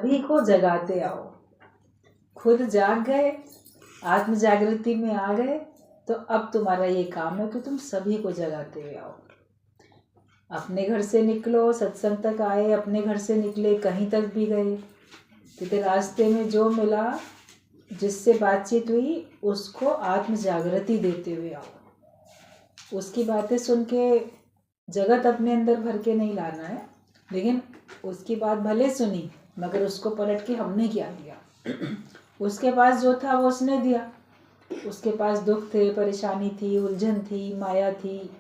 सभी को जगाते आओ। खुद जाग गए, आत्म जागृति में आ गए, तो अब तुम्हारा ये काम है कि तुम सभी को जगाते हुए आओ। अपने घर से निकलो, सत्संग तक आए, अपने घर से निकले, कहीं तक भी गए, क्योंकि रास्ते में जो मिला, जिससे बातचीत हुई, उसको आत्म जागृति देते हुए आओ। उसकी बातें सुन के जगत अपने अंदर भर के नहीं लाना है, लेकिन उसकी बात भले सुनी, मगर उसको पलट के हमने क्या दिया। उसके पास जो था वो उसने दिया। उसके पास दुख थे, परेशानी थी, उलझन थी, माया थी,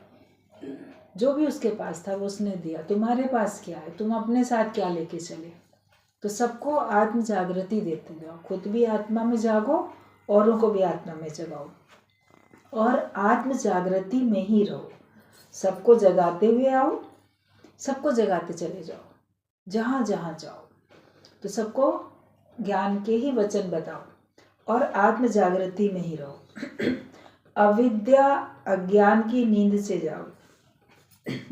जो भी उसके पास था वो उसने दिया। तुम्हारे पास क्या है, तुम अपने साथ क्या लेके चले। तो सबको आत्म जागृति देते जाओ। खुद भी आत्मा में जागो, औरों को भी आत्मा में जगाओ, और आत्म जागृति में ही रहो। सबको जगाते हुए आओ, सबको जगाते चले जाओ, जहाँ जहाँ जाओ। तो सबको ज्ञान के ही वचन बताओ और आत्म जागृति में ही रहो। अविद्या अज्ञान की नींद से जाओ।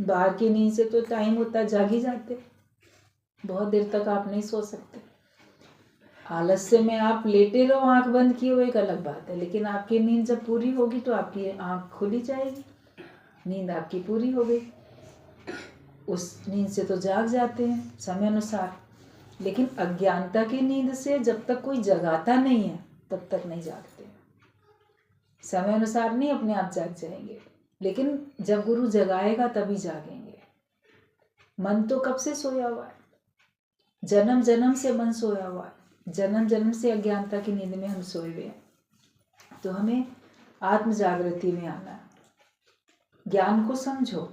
बाहर की नींद से तो टाइम होता है, जाग ही जाते, बहुत देर तक आप नहीं सो सकते। आलस्य में आप लेटे रहो आंख बंद किए हुए, एक अलग बात है, लेकिन आपकी नींद जब पूरी होगी तो आपकी आंख खुली जाएगी, नींद आपकी पूरी हो गई। उस नींद से तो जाग जाते हैं समय अनुसार, लेकिन अज्ञानता की नींद से जब तक कोई जगाता नहीं है तब तक नहीं जागते। समय अनुसार नहीं, अपने आप जाग जाएंगे, लेकिन जब गुरु जगाएगा तभी जागेंगे। मन तो कब से सोया हुआ है, जन्म जन्म से मन सोया हुआ है, जन्म जन्म से अज्ञानता की नींद में हम सोए हुए हैं। तो हमें आत्म जागृति में आना है। ज्ञान को समझो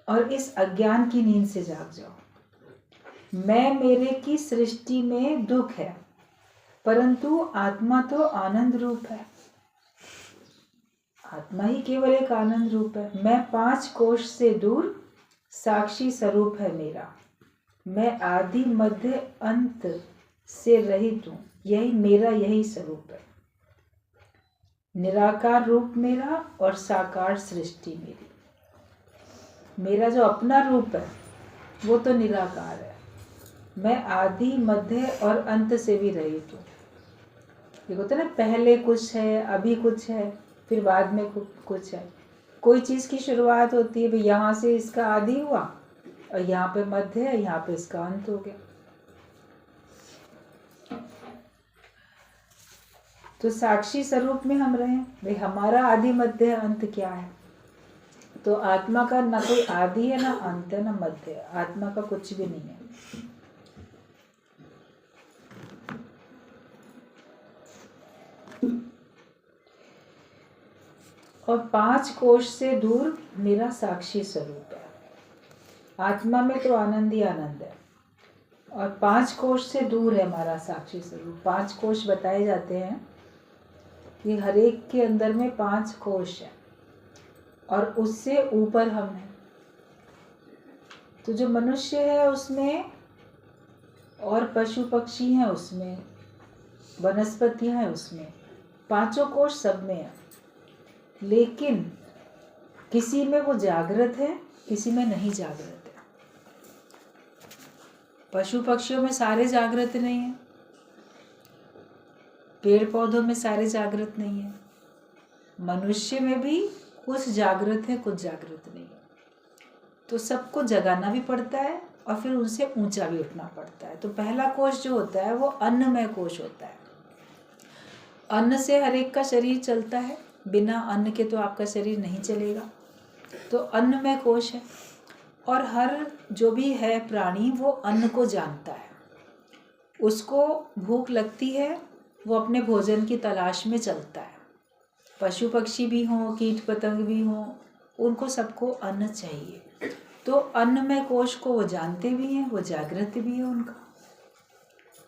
और इस अज्ञान की नींद से जाग जाओ। मैं मेरे की सृष्टि में दुख है, परंतु आत्मा तो आनंद रूप है। आत्मा ही केवल एक आनंद रूप है। मैं 5 कोश से दूर साक्षी स्वरूप है मेरा। मैं आदि मध्य अंत से रहित हूँ, यही मेरा यही स्वरूप है। निराकार रूप मेरा और साकार सृष्टि मेरी। मेरा जो अपना रूप है वो तो निराकार है। मैं आदि मध्य और अंत से भी रहित हूँ। ये होता है ना, पहले कुछ है, अभी कुछ है, फिर बाद में कुछ है। कोई चीज़ की शुरुआत होती है, भाई यहाँ से इसका आदि हुआ और यहाँ पे मध्य है, यहाँ पे इसका अंत हो गया। तो साक्षी स्वरूप में हम रहें, भाई हमारा आदि मध्य अंत क्या है। तो आत्मा का ना कोई आदि है, ना अंत है, ना मध्य है। आत्मा का कुछ भी नहीं है। और 5 कोश से दूर मेरा साक्षी स्वरूप है। आत्मा में तो आनंद ही आनंद है, और 5 कोश से दूर है हमारा साक्षी स्वरूप। 5 कोश बताए जाते हैं कि हर एक के अंदर में 5 कोश है, और उससे ऊपर हम हैं। तो जो मनुष्य है उसमें, और पशु पक्षी हैं उसमें, वनस्पतियां हैं उसमें, 5 कोश सब में है। लेकिन किसी में वो जागृत है, किसी में नहीं जागृत है। पशु पक्षियों में सारे जागृत नहीं है, पेड़ पौधों में सारे जागृत नहीं है, मनुष्य में भी कुछ जागृत है, कुछ जागृत नहीं है। तो सबको जगाना भी पड़ता है और फिर उनसे ऊंचा भी उठना पड़ता है। तो पहला कोश जो होता है वो अन्नमय कोश होता है। अन्न से हर एक का शरीर चलता है, बिना अन्न के तो आपका शरीर नहीं चलेगा। तो अन्नमय कोश है, और हर जो भी है प्राणी वो अन्न को जानता है। उसको भूख लगती है, वो अपने भोजन की तलाश में चलता है। पशु पक्षी भी हों, कीट पतंग भी हों, उनको सबको अन्न चाहिए। तो अन्नमय कोश को वो जानते भी हैं, वो जागृत भी है, उनका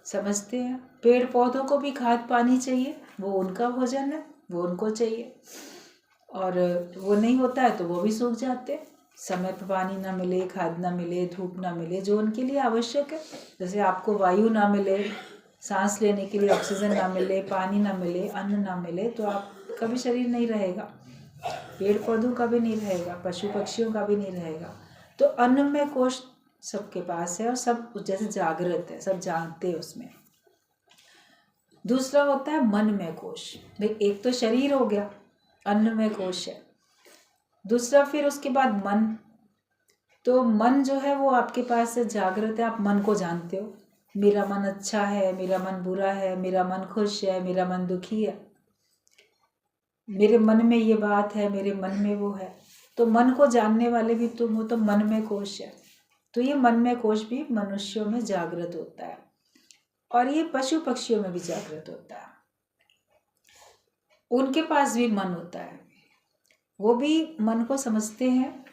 समझते हैं। पेड़ पौधों को भी खाद पानी चाहिए, वो उनका भोजन है, वो उनको चाहिए। और वो नहीं होता है तो वो भी सूख जाते, समय पर पानी ना मिले, खाद ना मिले, धूप ना मिले, जो उनके लिए आवश्यक है। जैसे आपको वायु ना मिले, सांस लेने के लिए ऑक्सीजन ना मिले, पानी ना मिले, अन्न ना मिले, तो आपका भी शरीर नहीं रहेगा, पेड़ पौधों का भी नहीं रहेगा, पशु पक्षियों का भी नहीं रहेगा। तो अन्नमय कोश सबके पास है और सब जैसे जागृत है, सब जानते हैं उसमें। दूसरा होता है मनमय कोश। भाई एक तो शरीर हो गया, अन्नमय कोश है। दूसरा फिर उसके बाद मन। तो मन जो है वो आपके पास जागृत है, आप मन को जानते हो। मेरा मन अच्छा है, मेरा मन बुरा है, मेरा मन खुश है, मेरा मन दुखी है, मेरे मन में ये बात है, मेरे मन में वो है। तो मन को जानने वाले भी तुम हो, तो मन में कोश है। तो ये मन में कोश भी मनुष्यों में जागृत होता है और ये पशु पक्षियों में भी जागृत होता है। उनके पास भी मन होता है, वो भी मन को समझते हैं,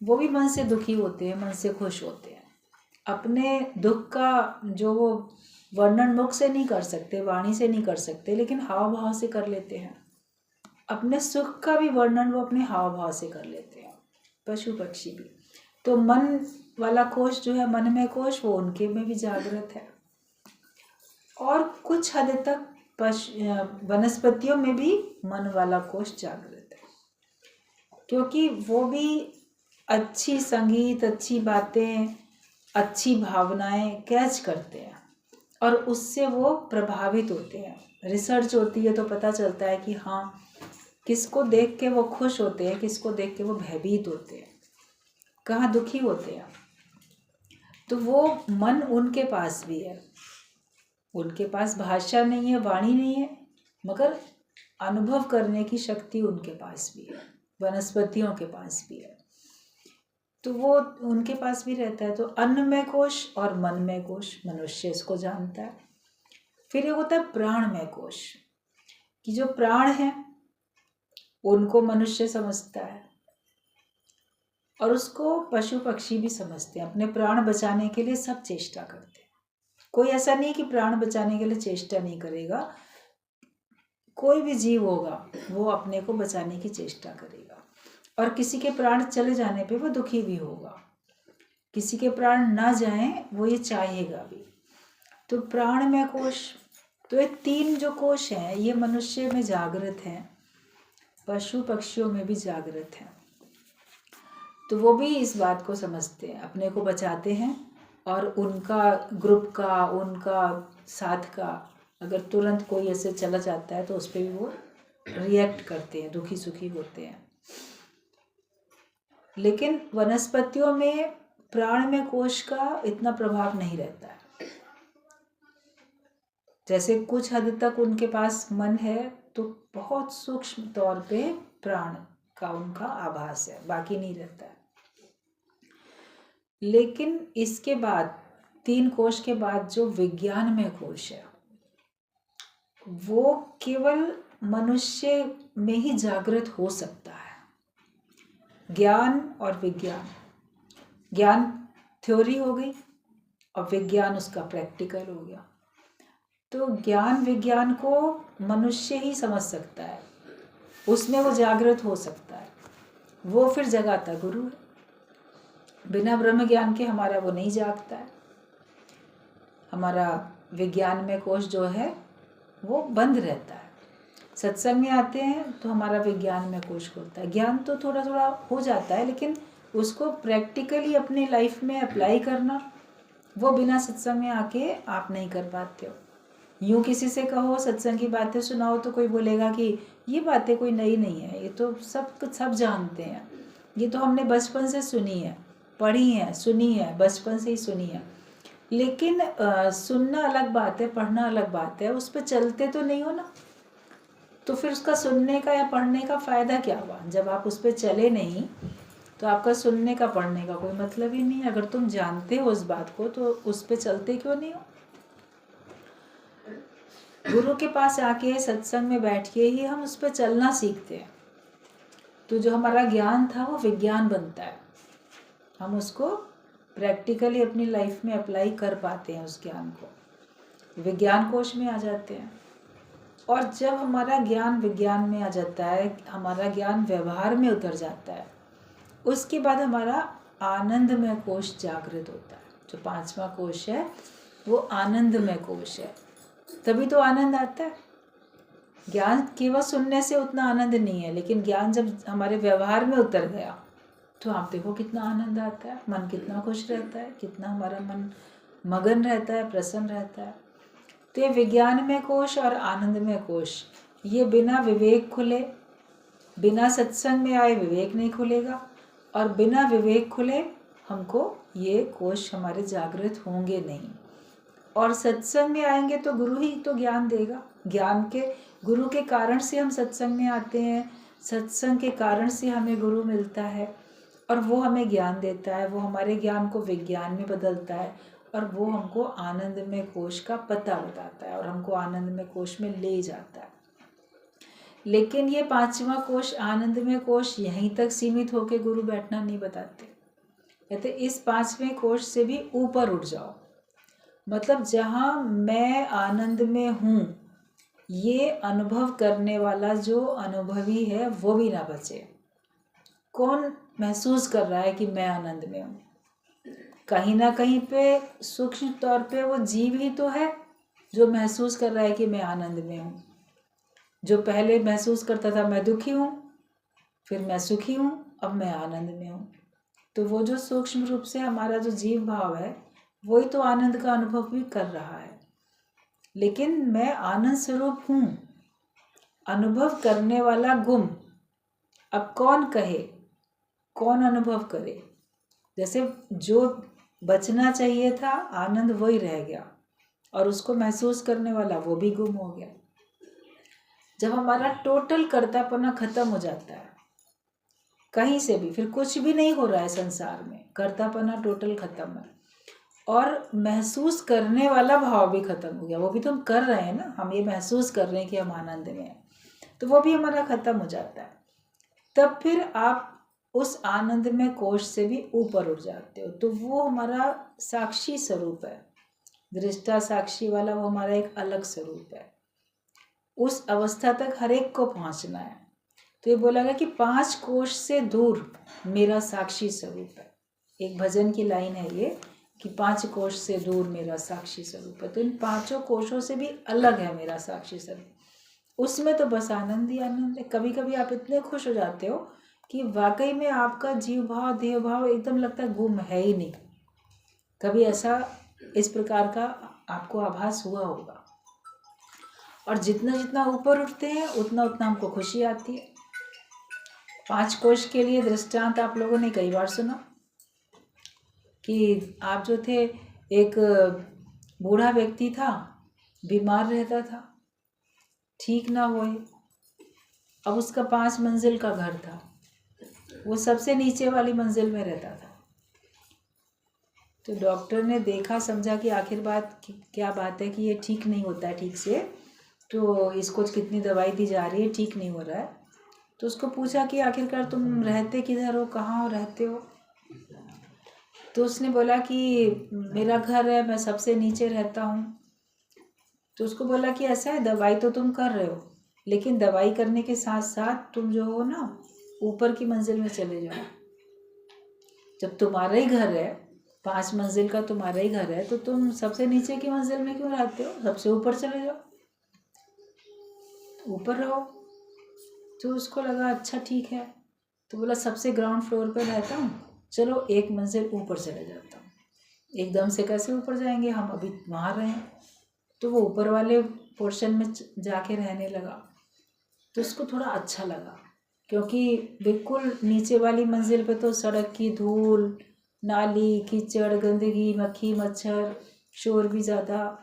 वो भी मन से दुखी होते हैं, मन से खुश होते हैं। अपने दुख का जो वो वर्णन मुख से नहीं कर सकते, वाणी से नहीं कर सकते, लेकिन हाव भाव से कर लेते हैं। अपने सुख का भी वर्णन वो अपने हाव भाव से कर लेते हैं, पशु पक्षी भी। तो मन वाला कोश जो है, मन में कोश, वो उनके में भी जागृत है। और कुछ हद तक वनस्पतियों में भी मन वाला कोश जागृत है, क्योंकि वो भी अच्छी संगीत, अच्छी बातें, अच्छी भावनाएं कैच करते हैं और उससे वो प्रभावित होते हैं। रिसर्च होती है तो पता चलता है कि हाँ, किसको देख के वो खुश होते हैं, किसको देख के वो भयभीत होते हैं, कहाँ दुखी होते हैं। तो वो मन उनके पास भी है। उनके पास भाषा नहीं है, वाणी नहीं है, मगर अनुभव करने की शक्ति उनके पास भी है, वनस्पतियों के पास भी है। तो वो उनके पास भी रहता है। तो अन्नमय कोश और मनमय कोश, मनुष्य इसको जानता है। फिर ये होता है प्राणमय कोश, कि जो प्राण है उनको मनुष्य समझता है और उसको पशु पक्षी भी समझते हैं। अपने प्राण बचाने के लिए सब चेष्टा करते हैं। कोई ऐसा नहीं कि प्राण बचाने के लिए चेष्टा नहीं करेगा। कोई भी जीव होगा वो अपने को बचाने की चेष्टा करेगा, और किसी के प्राण चले जाने पे वो दुखी भी होगा। किसी के प्राण ना जाएं वो ये चाहेगा भी। तो प्राणमय कोश, तो ये तीन जो कोश हैं ये मनुष्य में जागृत हैं, पशु पक्षियों में भी जागृत हैं। तो वो भी इस बात को समझते हैं, अपने को बचाते हैं, और उनका ग्रुप का, उनका साथ का अगर तुरंत कोई ऐसे चला जाता है तो उस पर भी वो रिएक्ट करते हैं, दुखी सुखी होते हैं। लेकिन वनस्पतियों में प्राण में कोश का इतना प्रभाव नहीं रहता है। जैसे कुछ हद तक उनके पास मन है तो बहुत सूक्ष्म तौर पे प्राण का उनका आभास है, बाकी नहीं रहता है। लेकिन इसके बाद 3 कोश के बाद जो विज्ञान में कोश है वो केवल मनुष्य में ही जागृत हो सकता है। ज्ञान और विज्ञान, ज्ञान थ्योरी हो गई और विज्ञान उसका प्रैक्टिकल हो गया। तो ज्ञान विज्ञान को मनुष्य ही समझ सकता है, उसमें वो जागृत हो सकता है, वो फिर जगाता गुरु है। बिना ब्रह्म ज्ञान के हमारा वो नहीं जागता है। हमारा विज्ञान में कोश जो है वो बंद रहता है। सत्संग में आते हैं तो हमारा विज्ञान में कोश खुलता है। ज्ञान तो थोड़ा थोड़ा हो जाता है, लेकिन उसको प्रैक्टिकली अपने लाइफ में अप्लाई करना वो बिना सत्संग में आके आप नहीं कर पाते हो। यूँ किसी से कहो सत्संग की बातें सुनाओ तो कोई बोलेगा कि ये बातें कोई नई नहीं है, ये तो सब जानते हैं, ये तो हमने बचपन से सुनी है, पढ़ी है, सुनी है, बचपन से ही सुनी है। लेकिन सुनना अलग बात है, पढ़ना अलग बात है, उस पर चलते तो नहीं हो ना। तो फिर उसका सुनने का या पढ़ने का फ़ायदा क्या हुआ? जब आप उस पर चले नहीं तो आपका सुनने का पढ़ने का कोई मतलब ही नहीं। अगर तुम जानते हो उस बात को तो उस पर चलते क्यों नहीं हो? गुरु के पास आके सत्संग में बैठ के ही हम उस पर चलना सीखते हैं। तो जो हमारा ज्ञान था वो विज्ञान बनता है, हम उसको प्रैक्टिकली अपनी लाइफ में अप्लाई कर पाते हैं, उस ज्ञान को विज्ञान कोश में आ जाते हैं। और जब हमारा ज्ञान विज्ञान में आ जाता है, हमारा ज्ञान व्यवहार में उतर जाता है, उसके बाद हमारा आनंदमय कोश जागृत होता है। जो 5वां कोश है वो आनंदमय कोश है, तभी तो आनंद आता है। ज्ञान केवल सुनने से उतना आनंद नहीं है, लेकिन ज्ञान जब हमारे व्यवहार में उतर गया तो आप देखो कितना आनंद आता है, मन कितना खुश रहता है, कितना हमारा मन मगन रहता है, प्रसन्न रहता है। तो ये विज्ञान में कोश और आनंद में कोश, ये बिना विवेक खुले, बिना सत्संग में आए विवेक नहीं खुलेगा, और बिना विवेक खुले हमको ये कोश हमारे जागृत होंगे नहीं। और सत्संग में आएंगे तो गुरु ही तो ज्ञान देगा। ज्ञान के गुरु के कारण से हम सत्संग में आते हैं, सत्संग के कारण से हमें गुरु मिलता है और वो हमें ज्ञान देता है, वो हमारे ज्ञान को विज्ञान में बदलता है और वो हमको आनंदमय कोश का पता बताता है और हमको आनंदमय कोश में ले जाता है। लेकिन ये 5वां कोश आनंदमय कोश यहीं तक सीमित होकर गुरु बैठना नहीं बताते। कहते इस 5वें कोश से भी ऊपर उठ जाओ, मतलब जहाँ मैं आनंद में हूँ ये अनुभव करने वाला जो अनुभवी है वो भी ना बचे। कौन महसूस कर रहा है कि मैं आनंद में हूँ? कहीं ना कहीं पे सूक्ष्म तौर पे वो जीव ही तो है जो महसूस कर रहा है कि मैं आनंद में हूँ। जो पहले महसूस करता था मैं दुखी हूँ, फिर मैं सुखी हूँ, अब मैं आनंद में हूँ। तो वो जो सूक्ष्म रूप से हमारा जो जीव भाव है वही तो आनंद का अनुभव भी कर रहा है। लेकिन मैं आनंद स्वरूप हूँ, अनुभव करने वाला गुम। अब कौन कहे, कौन अनुभव करे? जैसे जो बचना चाहिए था आनंद वही रह गया और उसको महसूस करने वाला वो भी गुम हो गया। जब हमारा टोटल कर्तापना खत्म हो जाता है कहीं से भी, फिर कुछ भी नहीं हो रहा है संसार में, कर्तापना टोटल खत्म है और महसूस करने वाला भाव भी खत्म हो गया। वो भी तो हम कर रहे हैं ना, हम ये महसूस कर रहे हैं कि हम आनंद में हैं, तो वो भी हमारा खत्म हो जाता है। तब फिर आप उस आनंद में कोश से भी ऊपर उठ जाते हो। तो वो हमारा साक्षी स्वरूप है, दृष्टा साक्षी वाला, वो हमारा एक अलग स्वरूप है। उस अवस्था तक हर एक को पहुंचना है। तो ये बोला गया कि 5 कोश से दूर मेरा साक्षी स्वरूप है। एक भजन की लाइन है ये कि 5 कोश से दूर मेरा साक्षी स्वरूप है। तो इन 5 कोशों से भी अलग है मेरा साक्षी स्वरूप, उसमें तो बस आनंद ही आनंद है। कभी कभी आप इतने खुश हो जाते हो कि वाकई में आपका जीव भाव देह भाव एकदम लगता है गुम है ही नहीं। कभी ऐसा इस प्रकार का आपको आभास हुआ होगा। और जितना जितना ऊपर उठते हैं उतना उतना हमको खुशी आती है। 5 कोश के लिए दृष्टांत आप लोगों ने कई बार सुना कि आप जो थे, एक बूढ़ा व्यक्ति था, बीमार रहता था, ठीक ना हुए। अब उसका 5 मंजिल का घर था, वो सबसे नीचे वाली मंजिल में रहता था। तो डॉक्टर ने देखा, समझा कि आखिर क्या बात है कि ये ठीक नहीं होता है ठीक से, तो इसको कितनी दवाई दी जा रही है, ठीक नहीं हो रहा है। तो उसको पूछा कि आखिरकार तुम रहते किधर हो, कहाँ हो रहते हो? तो उसने बोला कि मेरा घर है, मैं सबसे नीचे रहता हूँ। तो उसको बोला कि ऐसा है, दवाई तो तुम कर रहे हो, लेकिन दवाई करने के साथ साथ तुम जो हो ना ऊपर की मंजिल में चले जाओ। जब तुम्हारा ही घर है, 5 मंजिल का तुम्हारा ही घर है, तो तुम सबसे नीचे की मंजिल में क्यों रहते हो? सबसे ऊपर चले जाओ, ऊपर रहो। तो उसको लगा अच्छा ठीक है। तो बोला सबसे ग्राउंड फ्लोर पर रहता हूँ, चलो 1 मंजिल ऊपर चले जाता हूँ। एकदम से कैसे ऊपर जाएंगे, हम अभी वहाँ रहे। तो वो ऊपर वाले पोर्शन में जाके रहने लगा। तो उसको थोड़ा अच्छा लगा, क्योंकि बिल्कुल नीचे वाली मंजिल पे तो सड़क की धूल, नाली, कीचड़, गंदगी, मक्खी मच्छर, शोर भी ज़्यादा,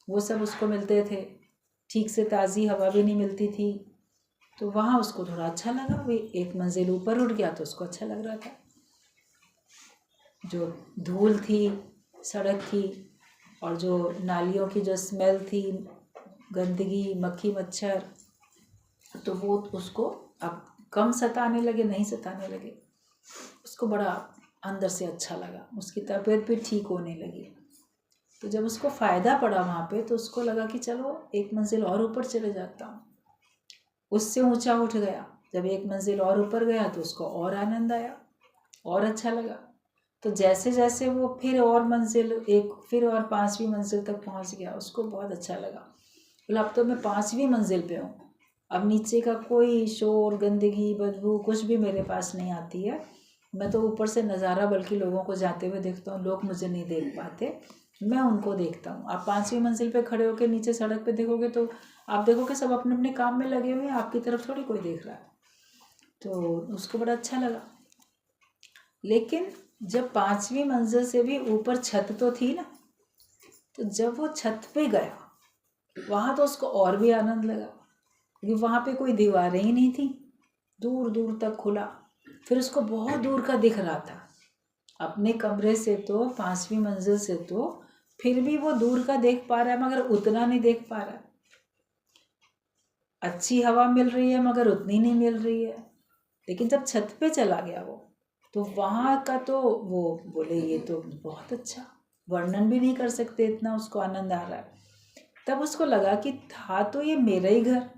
वो सब उसको मिलते थे। ठीक से ताज़ी हवा भी नहीं मिलती थी। तो वहाँ उसको थोड़ा अच्छा लगा। वे 1 मंजिल ऊपर उठ गया तो उसको अच्छा लग रहा था। जो धूल थी सड़क की और जो नालियों की जो स्मेल थी, गंदगी, मक्खी मच्छर, तो वो उसको अब कम सताने लगे, नहीं सताने लगे। उसको बड़ा अंदर से अच्छा लगा, उसकी तबीयत भी ठीक होने लगी। तो जब उसको फ़ायदा पड़ा वहाँ पे, तो उसको लगा कि चलो 1 मंजिल और ऊपर चले जाता हूँ। उससे ऊंचा उठ गया। जब 1 मंजिल और ऊपर गया तो उसको और आनंद आया, और अच्छा लगा। तो जैसे जैसे वो फिर और मंजिल, एक फिर और 5वीं मंजिल तक पहुँच गया, उसको बहुत अच्छा लगा। बोला अब तो मैं 5वीं मंजिल पे हूँ, अब नीचे का कोई शोर, गंदगी, बदबू कुछ भी मेरे पास नहीं आती है। मैं तो ऊपर से नज़ारा बल्कि लोगों को जाते हुए देखता हूँ, लोग मुझे नहीं देख पाते, मैं उनको देखता हूँ। आप 5वीं मंजिल पे खड़े होकर नीचे सड़क पे देखोगे तो आप देखोगे सब अपने अपने काम में लगे हुए हैं, आपकी तरफ थोड़ी कोई देख रहा है। तो उसको बड़ा अच्छा लगा। लेकिन जब 5वीं मंजिल से भी ऊपर छत तो थी ना, तो जब वो छत पे गया वहाँ तो उसको और भी आनंद लगा, क्योंकि वहाँ पे कोई दीवारें ही नहीं थी, दूर दूर तक खुला। फिर उसको बहुत दूर का दिख रहा था अपने कमरे से, तो 5वीं मंजिल से तो फिर भी वो दूर का देख पा रहा है, मगर उतना नहीं देख पा रहा है। अच्छी हवा मिल रही है मगर उतनी नहीं मिल रही है। लेकिन जब छत पे चला गया वो, तो वहाँ का तो वो बोले ये तो बहुत अच्छा, वर्णन भी नहीं कर सकते, इतना उसको आनंद आ रहा है। तब उसको लगा कि था तो ये मेरा ही घर,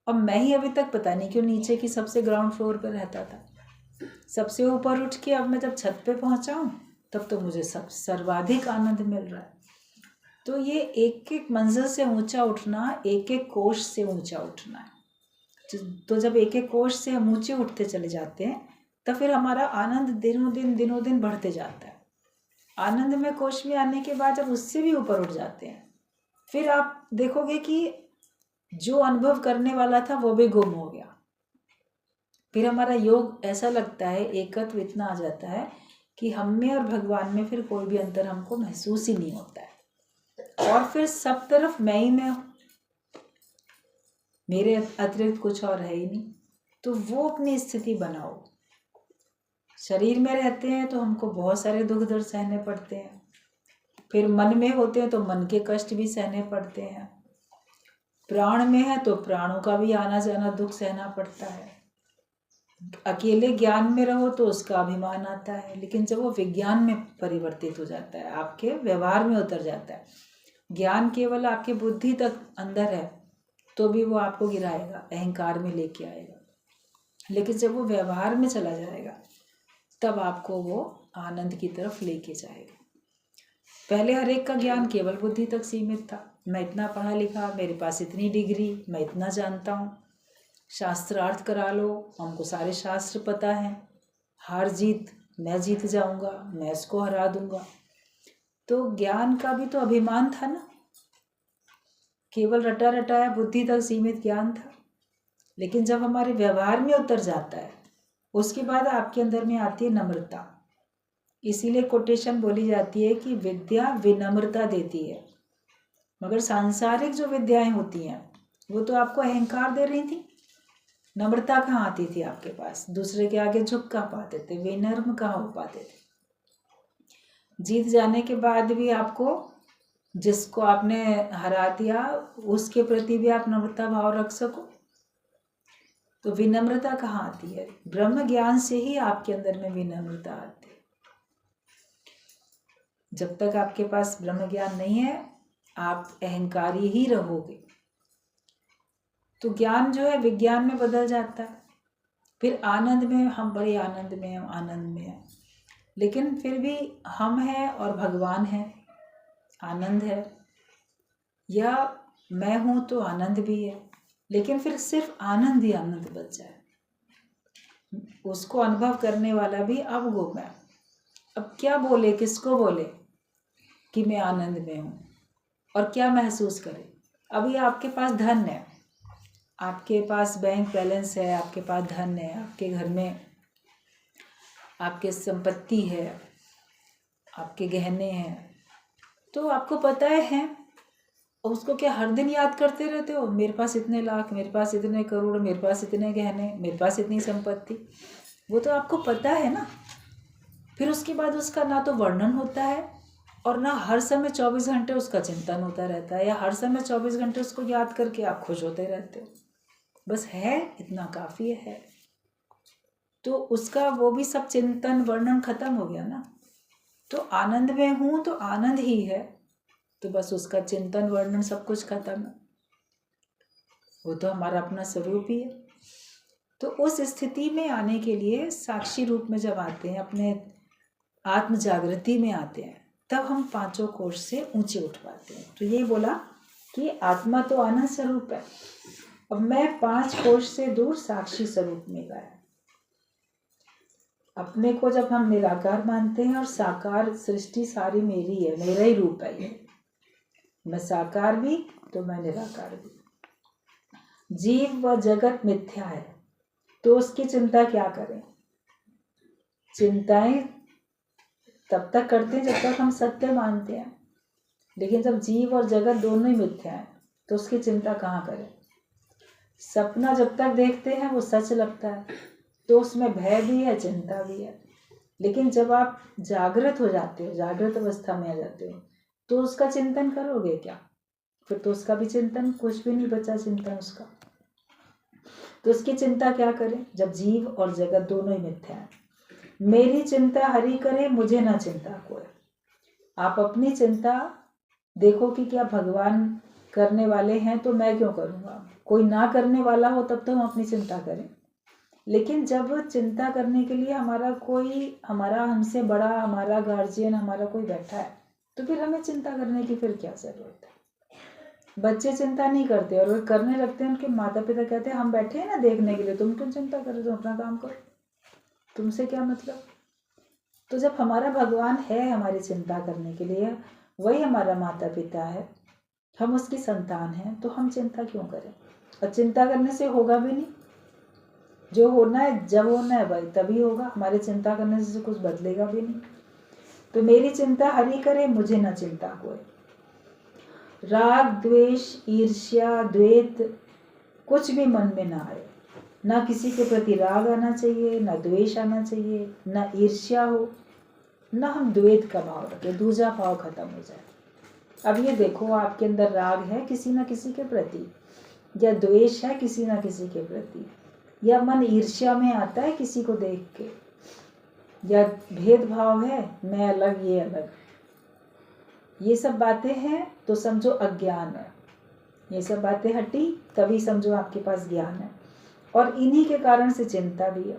और मैं ही अभी तक पता नहीं क्यों नीचे की सबसे ग्राउंड फ्लोर पर रहता था। सबसे ऊपर उठ के अब मैं जब छत पे पहुंचा हूँ तब तो मुझे सब सर्वाधिक आनंद मिल रहा है। तो ये एक एक मंजिल से ऊंचा उठना, एक एक कोष से ऊंचा उठना है। तो जब एक एक कोष से हम ऊंचे उठते चले जाते हैं तो फिर हमारा आनंद दिनों दिन बढ़ते जाता है। आनंद में कोष में आने के बाद जब उससे भी ऊपर उठ जाते हैं, फिर आप देखोगे कि जो अनुभव करने वाला था वो भी गुम हो गया। फिर हमारा योग ऐसा लगता है, एकत्व इतना आ जाता है कि हम में और भगवान में फिर कोई भी अंतर हमको महसूस ही नहीं होता है, और फिर सब तरफ मैं ही मैं हूँ, मेरे अतिरिक्त कुछ और है ही नहीं। तो वो अपनी स्थिति बनाओ। शरीर में रहते हैं तो हमको बहुत सारे दुख दर्द सहने पड़ते हैं, फिर मन में होते हैं तो मन के कष्ट भी सहने पड़ते हैं, प्राण में है तो प्राणों का भी आना जाना दुख सहना पड़ता है, अकेले ज्ञान में रहो तो उसका अभिमान आता है। लेकिन जब वो विज्ञान में परिवर्तित हो जाता है, आपके व्यवहार में उतर जाता है, ज्ञान केवल आपके बुद्धि तक अंदर है तो भी वो आपको गिराएगा, अहंकार में लेके आएगा। लेकिन जब वो व्यवहार में चला जाएगा तब आपको वो आनंद की तरफ लेके जाएगा। पहले हर एक का ज्ञान केवल बुद्धि तक सीमित था। मैं इतना पढ़ा लिखा, मेरे पास इतनी डिग्री, मैं इतना जानता हूँ, शास्त्रार्थ करा लो, हमको सारे शास्त्र पता हैं, हार जीत मैं जीत जाऊंगा, मैं इसको हरा दूंगा। तो ज्ञान का भी तो अभिमान था ना, केवल रटा रटाया बुद्धि तक सीमित ज्ञान था। लेकिन जब हमारे व्यवहार में उतर जाता है उसके बाद आपके अंदर में आती है नम्रता। इसीलिए कोटेशन बोली जाती है कि विद्या विनम्रता देती है, मगर सांसारिक जो विद्याएं होती हैं वो तो आपको अहंकार दे रही थी। नम्रता कहाँ आती थी आपके पास? दूसरे के आगे झुक कहाँ पाते थे? विनम्र कहाँ हो पाते थे? जीत जाने के बाद भी आपको, जिसको आपने हरा दिया उसके प्रति भी आप नम्रता भाव रख सको, तो विनम्रता कहाँ आती है? ब्रह्म ज्ञान से ही आपके अंदर में विनम्रता आती है। जब तक आपके पास ब्रह्म ज्ञान नहीं है आप अहंकारी ही रहोगे। तो ज्ञान जो है विज्ञान में बदल जाता है। फिर आनंद में हम बड़े आनंद में हैं, आनंद में हैं, लेकिन फिर भी हम हैं और भगवान है, आनंद है, या मैं हूँ तो आनंद भी है। लेकिन फिर सिर्फ आनंद ही आनंद बच जाए, उसको अनुभव करने वाला भी अब गुम है। अब क्या बोले, किसको बोले कि मैं आनंद में हूँ, और क्या महसूस करे? अभी आपके पास धन है, आपके पास बैंक बैलेंस है, आपके पास धन है, आपके घर में आपके संपत्ति है, आपके गहने हैं, तो आपको पता है, उसको क्या हर दिन याद करते रहते हो? मेरे पास इतने लाख, मेरे पास इतने करोड़, मेरे पास इतने गहने, मेरे पास इतनी संपत्ति, वो तो आपको पता है ना। फिर उसके बाद उसका ना तो वर्णन होता है और ना हर समय 24 घंटे उसका चिंतन होता रहता है, या हर समय 24 घंटे उसको याद करके आप खुश होते रहते हो। बस है, इतना काफ़ी है। तो उसका वो भी सब चिंतन वर्णन खत्म हो गया ना। तो आनंद में हूँ तो आनंद ही है, तो बस उसका चिंतन वर्णन सब कुछ खत्म है, वो तो हमारा अपना स्वरूप ही है। तो उस स्थिति में आने के लिए साक्षी रूप में जब आते हैं, अपने आत्म जागृति में आते हैं, तब हम पांचों कोश से ऊंचे उठ पाते हैं। तो ये बोला कि आत्मा तो आनंद स्वरूप है, अब मैं 5 कोश से दूर साक्षी स्वरूप में गया। अपने को जब हम निराकार मानते हैं और साकार सृष्टि सारी मेरी है, मेरा ही रूप है ये, मैं साकार भी तो मैं निराकार भी। जीव व जगत मिथ्या है तो उसकी चिंता क्या करें। चिंताएं तब तक करते हैं जब तक हम सत्य मानते हैं, लेकिन जब जीव और जगत दोनों ही मिथ्या है तो उसकी चिंता कहाँ करें। सपना जब तक देखते हैं वो सच लगता है तो उसमें भय भी है, चिंता भी है। लेकिन जब आप जागृत हो जाते हो, जागृत अवस्था में आ जाते हो, तो उसका चिंतन करोगे क्या। फिर तो उसका भी चिंतन, कुछ भी नहीं बचा चिंतन उसका। तो उसकी चिंता क्या करें जब जीव और जगत दोनों ही मिथ्या है। मेरी चिंता हरि करे, मुझे ना चिंता कोई। आप अपनी चिंता देखो कि क्या भगवान करने वाले हैं तो मैं क्यों करूँगा। कोई ना करने वाला हो तब तो हम अपनी चिंता करें, लेकिन जब चिंता करने के लिए हमारा हमसे बड़ा, हमारा गार्जियन, हमारा कोई बैठा है, तो फिर हमें चिंता करने की फिर क्या जरूरत है। बच्चे चिंता नहीं करते और वे करने लगते हैं, उनके माता पिता कहते हैं हम बैठे हैं ना देखने के लिए, तुम क्यों चिंता करो, तुम अपना काम करो, तुमसे क्या मतलब। तो जब हमारा भगवान है हमारी चिंता करने के लिए, वही हमारा माता पिता है, हम उसकी संतान हैं, तो हम चिंता क्यों करें। और चिंता करने से होगा भी नहीं, जो होना है जब होना है भाई तभी होगा। हमारे चिंता करने से कुछ बदलेगा भी नहीं। तो मेरी चिंता हरि करे, मुझे ना चिंता कोई। राग द्वेष ईर्ष्या द्वेत कुछ भी मन में ना आए। ना किसी के प्रति राग आना चाहिए, ना द्वेष आना चाहिए, ना ईर्ष्या हो, ना हम द्वेत का भाव रखें, दूसरा भाव खत्म हो जाए। अब ये देखो आपके अंदर राग है किसी ना किसी के प्रति, या द्वेष है किसी ना किसी के प्रति, या मन ईर्ष्या में आता है किसी को देख के, या भेदभाव है, मैं अलग ये अलग, ये सब बातें हैं तो समझो अज्ञान है। ये सब बातें हटी तभी समझो आपके पास ज्ञान है। और इन्हीं के कारण से चिंता भी है,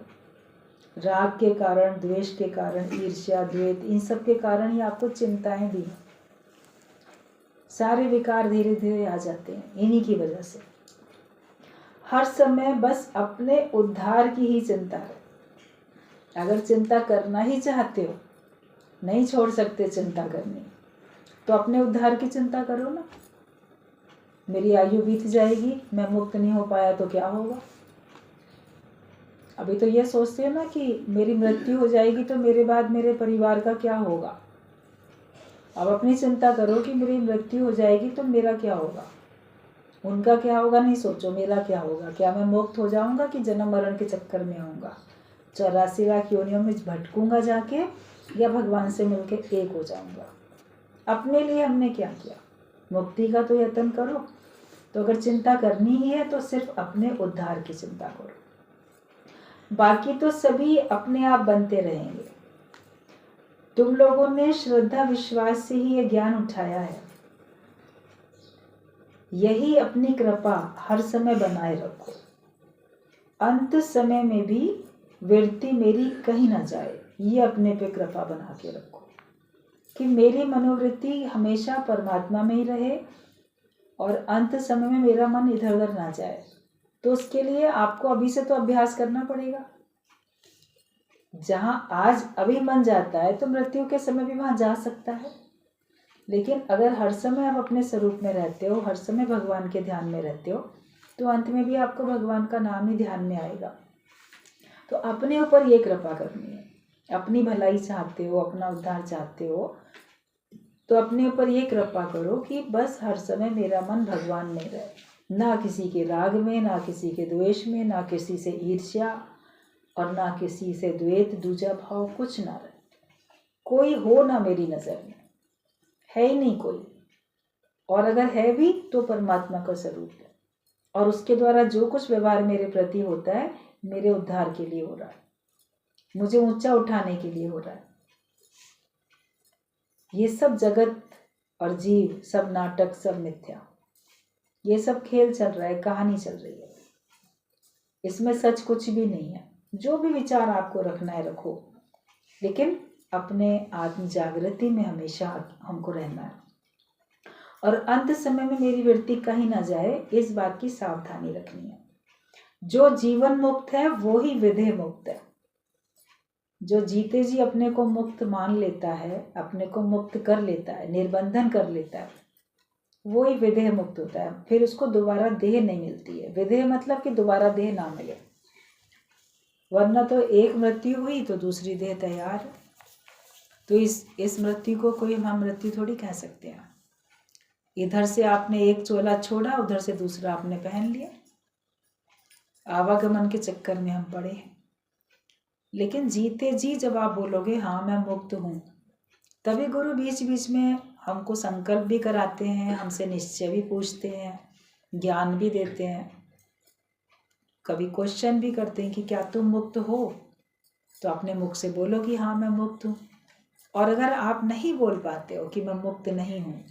राग के कारण, द्वेष के कारण, ईर्ष्या द्वेष, इन सब के कारण ही आपको चिंताएं भी हैं। सारे विकार धीरे धीरे आ जाते हैं इन्हीं की वजह से। हर समय बस अपने उद्धार की ही चिंता है। अगर चिंता करना ही चाहते हो, नहीं छोड़ सकते चिंता करनी, तो अपने उद्धार की चिंता करो ना। मेरी आयु बीत जाएगी, मैं मुक्त नहीं हो पाया तो क्या होगा। अभी तो ये सोचते हो ना कि मेरी मृत्यु हो जाएगी तो मेरे बाद मेरे परिवार का क्या होगा। अब अपनी चिंता करो कि मेरी मृत्यु हो जाएगी तो मेरा क्या होगा। उनका क्या होगा नहीं सोचो, मेरा क्या होगा। क्या मैं मुक्त हो जाऊंगा कि जन्म मरण के चक्कर में आऊँगा, 84 लाख योनियों में भटकूंगा जाके, या भगवान से मिलके एक हो जाऊंगा। अपने लिए हमने क्या किया। मुक्ति का तो यत्न करो। तो अगर चिंता करनी ही है तो सिर्फ अपने उद्धार की चिंता करो, बाकी तो सभी अपने आप बनते रहेंगे। तुम लोगों ने श्रद्धा विश्वास से ही ये ज्ञान उठाया है, यही अपनी कृपा हर समय बनाए रखो। अंत समय में भी वृत्ति मेरी कहीं ना जाए, ये अपने पे कृपा बना के रखो कि मेरी मनोवृत्ति हमेशा परमात्मा में ही रहे और अंत समय में मेरा मन इधर उधर ना जाए। तो उसके लिए आपको अभी से तो अभ्यास करना पड़ेगा। जहाँ आज अभी मन जाता है तो मृत्यु के समय भी वहाँ जा सकता है, लेकिन अगर हर समय आप अपने स्वरूप में रहते हो, हर समय भगवान के ध्यान में रहते हो, तो अंत में भी आपको भगवान का नाम ही ध्यान में आएगा। तो अपने ऊपर ये कृपा करनी है। अपनी भलाई चाहते हो, अपना उद्धार चाहते हो, तो अपने ऊपर ये कृपा करो कि बस हर समय मेरा मन भगवान में रहे, ना किसी के राग में, ना किसी के द्वेष में, ना किसी से ईर्ष्या और ना किसी से द्वेष, दूजा भाव कुछ ना रहे। कोई हो ना मेरी नज़र में, है ही नहीं कोई, और अगर है भी तो परमात्मा का स्वरूप है। और उसके द्वारा जो कुछ व्यवहार मेरे प्रति होता है मेरे उद्धार के लिए हो रहा है, मुझे ऊंचा उठाने के लिए हो रहा है। ये सब जगत और जीव, सब नाटक, सब मिथ्या, ये सब खेल चल रहा है, कहानी चल रही है, इसमें सच कुछ भी नहीं है। जो भी विचार आपको रखना है रखो, लेकिन अपने आत्म जागृति में हमेशा हमको रहना है। और अंत समय में मेरी वृत्ति कहीं ना जाए, इस बात की सावधानी रखनी है। जो जीवन मुक्त है वो ही विधेय मुक्त है। जो जीते जी अपने को मुक्त मान लेता है, अपने को मुक्त कर लेता है, निर्बंधन कर लेता है, वो ही विदेह मुक्त होता है। फिर उसको दोबारा देह नहीं मिलती है। विदेह मतलब कि दोबारा देह ना मिले, वरना तो एक मृत्यु हुई तो दूसरी देह तैयार है। तो इस मृत्यु को कोई हम मृत्यु थोड़ी कह सकते हैं। इधर से आपने एक चोला छोड़ा, उधर से दूसरा आपने पहन लिया। आवागमन के चक्कर में हम पड़े हैं। लेकिन जीते जी जब आप बोलोगे हाँ मैं मुक्त हूँ, तभी गुरु बीच बीच में हमको संकल्प भी कराते हैं, हमसे निश्चय भी पूछते हैं, ज्ञान भी देते हैं, कभी क्वेश्चन भी करते हैं कि क्या तुम मुक्त हो। तो अपने मुख से बोलो कि हाँ मैं मुक्त हूँ। और अगर आप नहीं बोल पाते हो कि मैं मुक्त नहीं हूँ,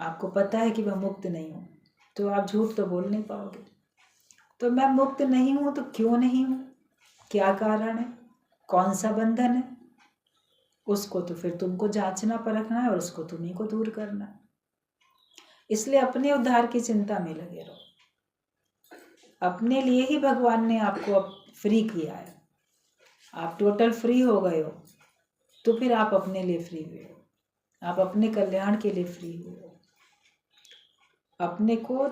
आपको पता है कि मैं मुक्त नहीं हूँ, तो आप झूठ तो बोल नहीं पाओगे। तो मैं मुक्त नहीं हूँ तो क्यों नहीं हूँ, क्या कारण है, कौन सा बंधन है, उसको तो फिर तुमको जांचना परखना है और उसको तुम्ही को दूर करना है। इसलिए अपने उद्धार की चिंता में लगे रहो। अपने लिए ही भगवान ने आपको अब फ्री किया है। आप टोटल फ्री हो गए हो, तो फिर आप अपने लिए फ्री हुए हो, आप अपने कल्याण के लिए फ्री हुए हो, अपने को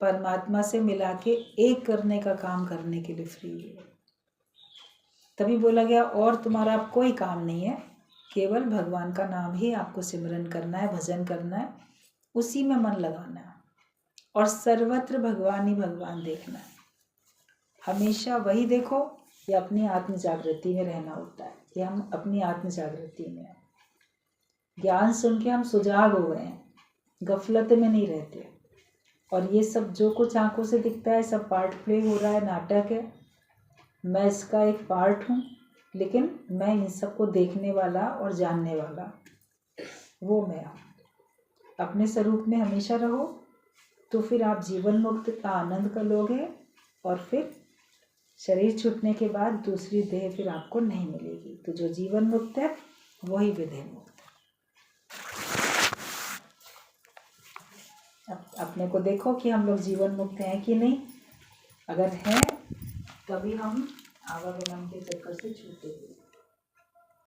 परमात्मा से मिला के एक करने का काम करने के लिए फ्री हुए हो। तभी बोला गया और तुम्हारा अब कोई काम नहीं है, केवल भगवान का नाम ही आपको सिमरन करना है, भजन करना है, उसी में मन लगाना है और सर्वत्र भगवान ही भगवान देखना है। हमेशा वही देखो। ये अपनी आत्म जागृति में रहना होता है, कि हम अपनी आत्म जागृति में हैं। ज्ञान सुन के हम सुजाग हो गए हैं, गफलत में नहीं रहते। और ये सब जो कुछ आंखों से दिखता है सब पार्ट प्ले हो रहा है, नाटक है। मैं इसका एक पार्ट हूँ, लेकिन मैं इन सबको देखने वाला और जानने वाला वो मैं हूँ। अपने स्वरूप में हमेशा रहो, तो फिर आप जीवन मुक्त का आनंद कर लोगे। और फिर शरीर छूटने के बाद दूसरी देह फिर आपको नहीं मिलेगी। तो जो जीवन मुक्त है वही विदेह मुक्त है। अपने को देखो कि हम लोग जीवन मुक्त हैं कि नहीं। अगर हैं तभी हम आवागमन के चक्कर से छूटेंगे।